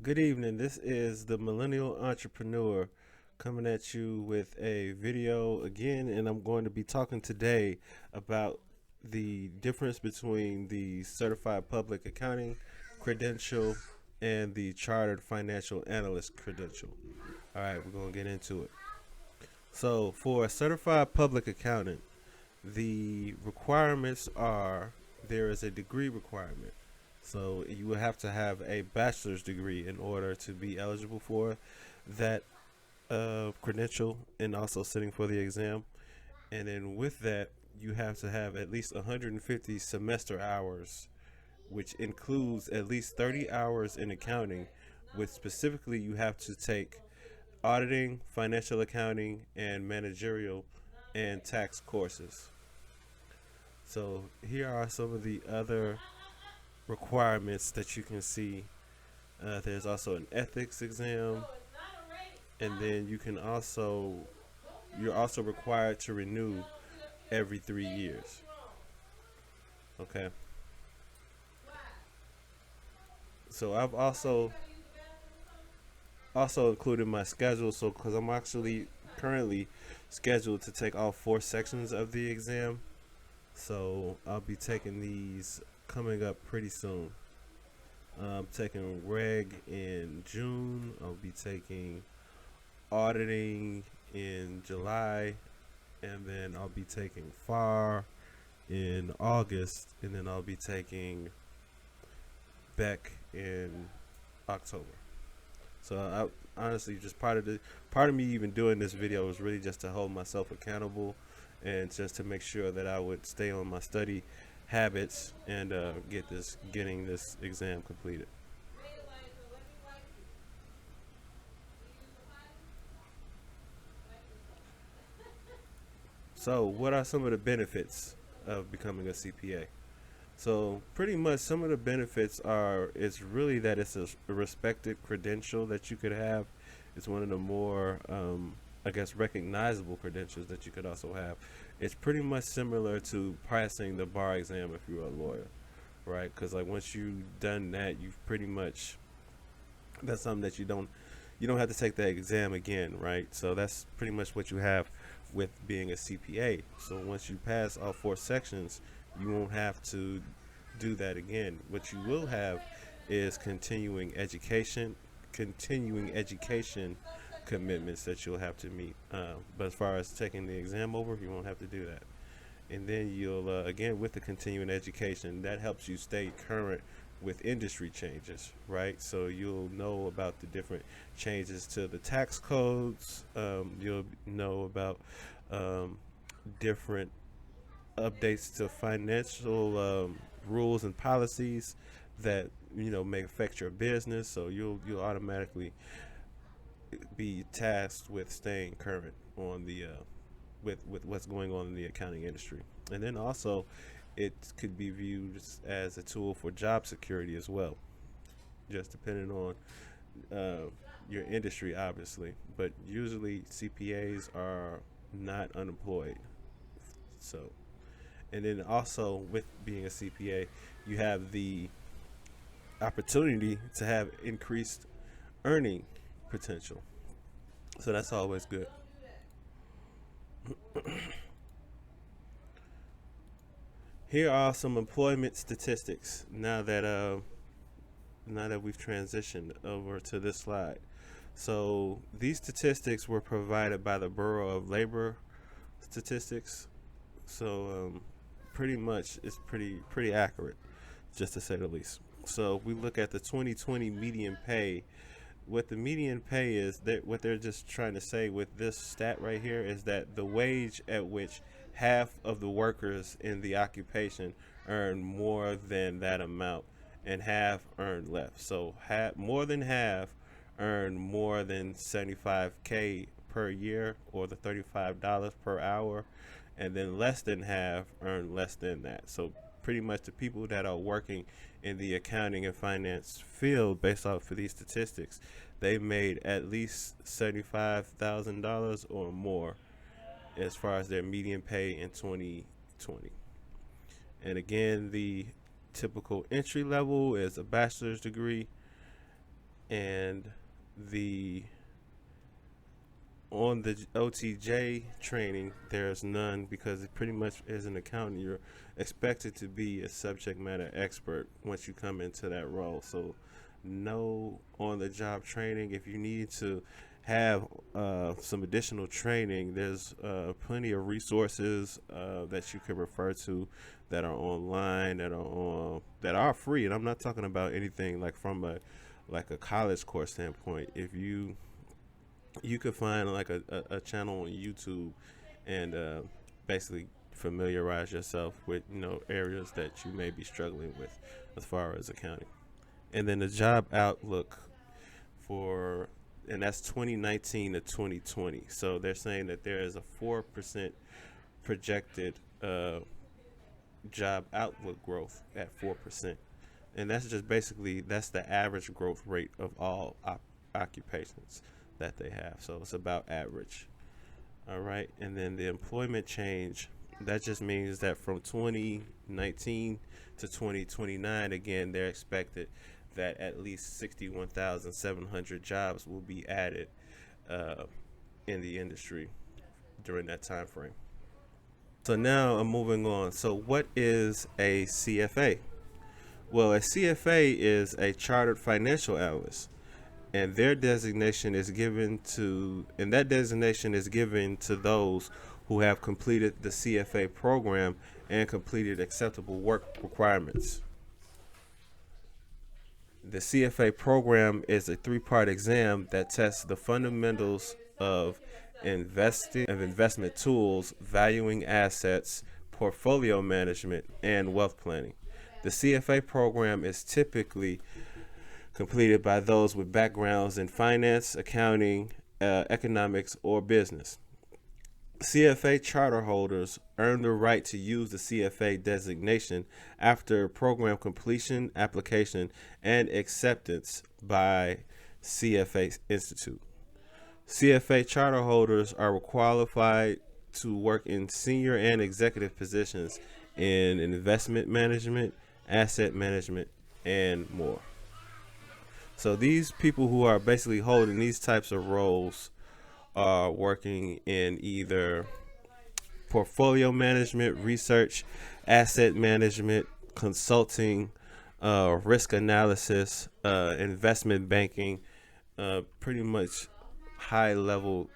Good evening. This is the Millennial Entrepreneur coming at you with a video again, and I'm going to be talking today about the difference between the Certified Public Accounting credential and the Chartered Financial Analyst credential. All right, we're going to get into it. So, for a Certified Public Accountant, the requirements are there is a degree requirement. So you will have to have a bachelor's degree in order to be eligible for that credential and also sitting for the exam. And then with that, you have to have at least 150 semester hours, which includes at least 30 hours in accounting, which specifically you have to take auditing, financial accounting, and managerial and tax courses. So here are some of the other requirements that you can see. There's also an ethics exam, and then you're also required to renew every 3 years. Okay. So I've also included my schedule. So because I'm actually currently scheduled to take all four sections of the exam, so I'll be taking these coming up pretty soon. I'm taking reg in June. I'll be taking auditing in July, and then I'll be taking FAR in August, and then I'll be taking Beck in October. So I honestly just part of me even doing this video was really just to hold myself accountable and just to make sure that I would stay on my study habits and getting this exam completed. So, what are some of the benefits of becoming a CPA? So, pretty much some of the benefits are it's really that it's a respected credential that you could have. It's one of the more, I guess, recognizable credentials that you could also have. It's pretty much similar to passing the bar exam if you're a lawyer, right? Because like once you've done that, you've pretty much that's something that you don't have to take that exam again, right? So that's pretty much what you have with being a CPA. So once you pass all four sections, you won't have to do that again. What you will have is continuing education commitments that you'll have to meet. But as far as taking the exam over, you won't have to do that. And then you'll again with the continuing education that helps you stay current with industry changes, right? So you'll know about the different changes to the tax codes. You'll know about different updates to financial rules and policies that may affect your business. So you'll automatically be tasked with staying current on the with what's going on in the accounting industry. And then also, it could be viewed as a tool for job security as well, just depending on your industry, obviously. But usually, CPAs are not unemployed. So, and then also with being a CPA, you have the opportunity to have increased earning potential. So that's always good. Here are some employment statistics now that we've transitioned over to this slide. So these statistics were provided by the Bureau of Labor Statistics. So pretty much it's pretty accurate, just to say the least. So if we look at the 2020 median pay, what the median pay is, that what they're just trying to say with this stat right here is that the wage at which half of the workers in the occupation earn more than that amount and half earned less. So more than half earn more than 75K per year, or the $35 per hour, and then less than half earn less than that. So pretty much the people that are working in the accounting and finance field, based off of these statistics, they made at least $75,000 or more as far as their median pay in 2020. And again, the typical entry level is a bachelor's degree, and the on the OTJ training, there's none, because it pretty much, as an accountant, you're expected to be a subject matter expert once you come into that role. So, no on the job training. If you need to have some additional training, there's plenty of resources that you can refer to that are online, that are free. And I'm not talking about anything like from a college course standpoint. If you could find like a channel on YouTube and basically familiarize yourself with areas that you may be struggling with as far as accounting. And then the job outlook for, and that's 2019 to 2020. So they're saying that there is a 4% projected job outlook growth at 4%, and that's just basically, that's the average growth rate of all occupations that they have. So it's about average. All right. And then the employment change, that just means that from 2019 to 2029, again, they're expected that at least 61,700 jobs will be added uh, in the industry during that time frame. So now I'm moving on. So what is a CFA? Well, a CFA is a chartered financial analyst, and their designation is given to and that designation is given to those who have completed the CFA program and completed acceptable work requirements. The CFA program is a three-part exam that tests the fundamentals of investment tools, valuing assets, portfolio management, and wealth planning. The CFA program is typically completed by those with backgrounds in finance, accounting, economics, or business. CFA charter holders earn the right to use the CFA designation after program completion, application, and acceptance by CFA Institute. CFA charter holders are qualified to work in senior and executive positions in investment management, asset management, and more. So these people who are basically holding these types of roles are working in either portfolio management, research, asset management, consulting, risk analysis, investment banking, pretty much high level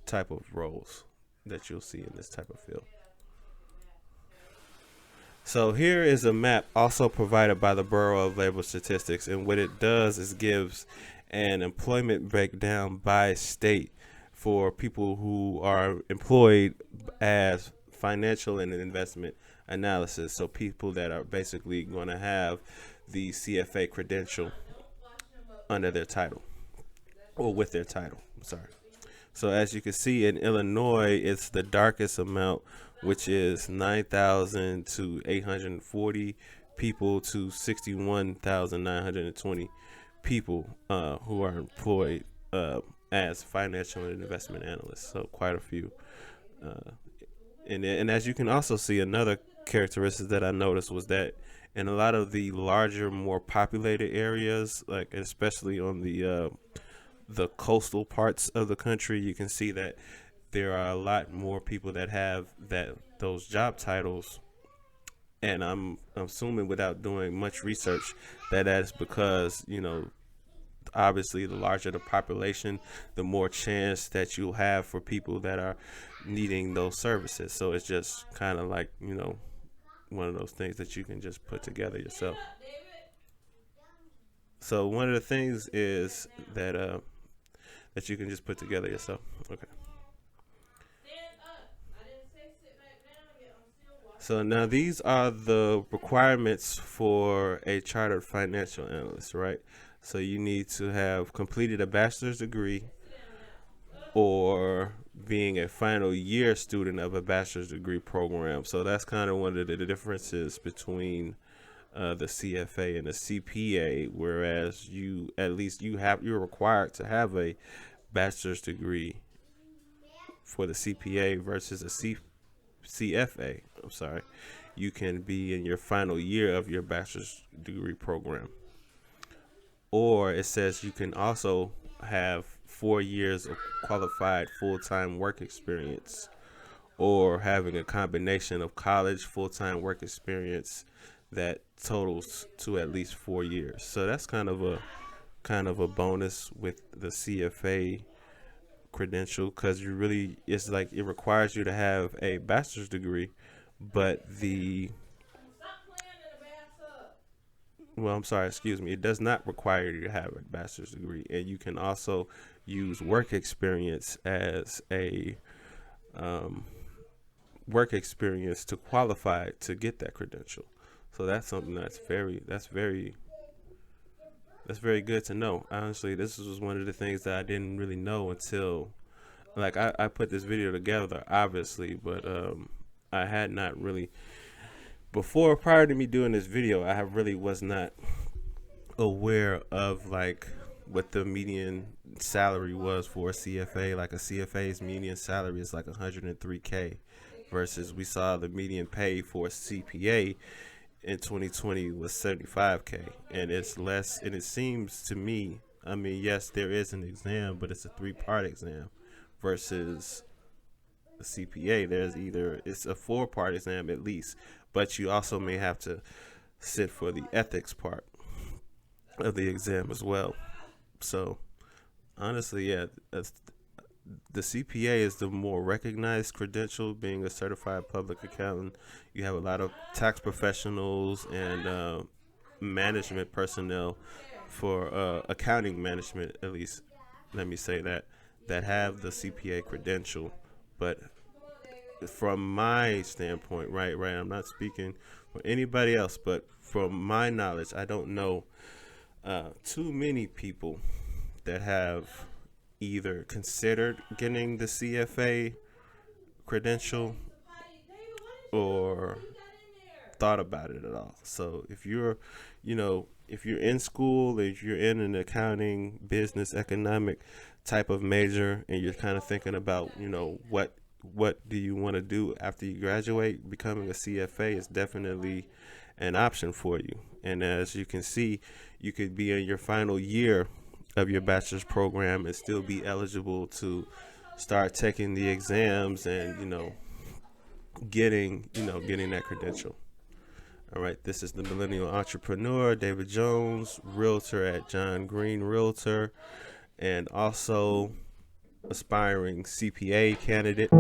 type of roles that you'll see in this type of field. So here is a map also provided by the Bureau of Labor Statistics, and what it does is gives an employment breakdown by state for people who are employed as financial and investment analysis. So people that are basically going to have the CFA credential under their title, or with their title. I'm sorry. So as you can see, in Illinois, it's the darkest amount, which is 9,000 to 840 people to 61,920 people who are employed as financial and investment analysts. So quite a few. Uh, and as you can also see, another characteristic that I noticed was that in a lot of the larger, more populated areas, like especially on the coastal parts of the country, you can see that there are a lot more people that have those job titles. And I'm assuming, without doing much research, that is because obviously the larger the population, the more chance that you'll have for people that are needing those services. So it's just kind of like one of those things that you can just put together yourself. So one of the things is that you can just put together yourself. Okay. So now these are the requirements for a chartered financial analyst, right? So you need to have completed a bachelor's degree or being a final year student of a bachelor's degree program. So that's kind of one of the differences between the CFA and the CPA. Whereas you, at least you're required to have a bachelor's degree for the CPA versus a CFA. I'm sorry. You can be in your final year of your bachelor's degree program. Or it says you can also have 4 years of qualified full-time work experience, or having a combination of college full-time work experience that totals to at least 4 years. So that's kind of a bonus with the CFA credential, because it's like it requires you to have a bachelor's degree, but I'm sorry, excuse me, it does not require you to have a bachelor's degree, and you can also use work experience as a work experience to qualify to get that credential. So that's something that's very good to know. Honestly, this was one of the things that I didn't really know until, like, I put this video together, obviously, but I had not really prior to me doing this video, I really was not aware of like what the median salary was for a CFA. Like a CFA's median salary is like 103K, versus we saw the median pay for a CPA in 2020 was 75K, and it's less. And it seems to me, I mean, yes, there is an exam, but it's a 3-part exam versus a CPA. It's a 4-part exam at least, but you also may have to sit for the ethics part of the exam as well. So honestly, yeah, the CPA is the more recognized credential. Being a certified public accountant, you have a lot of tax professionals and management personnel for accounting management, at least. Let me say that have the CPA credential. But from my standpoint, right, I'm not speaking for anybody else, but from my knowledge, I don't know too many people that have either considered getting the CFA credential or thought about it at all. So if you're in school, if you're in an accounting, business, economic type of major, and you're kind of thinking about, what do you want to do after you graduate, becoming a CFA is definitely an option for you. And as you can see, you could be in your final year of your bachelor's program and still be eligible to start taking the exams and getting that credential. All right, this is the millennial entrepreneur, David Jones, realtor at John Green Realtor, and also aspiring CPA candidate.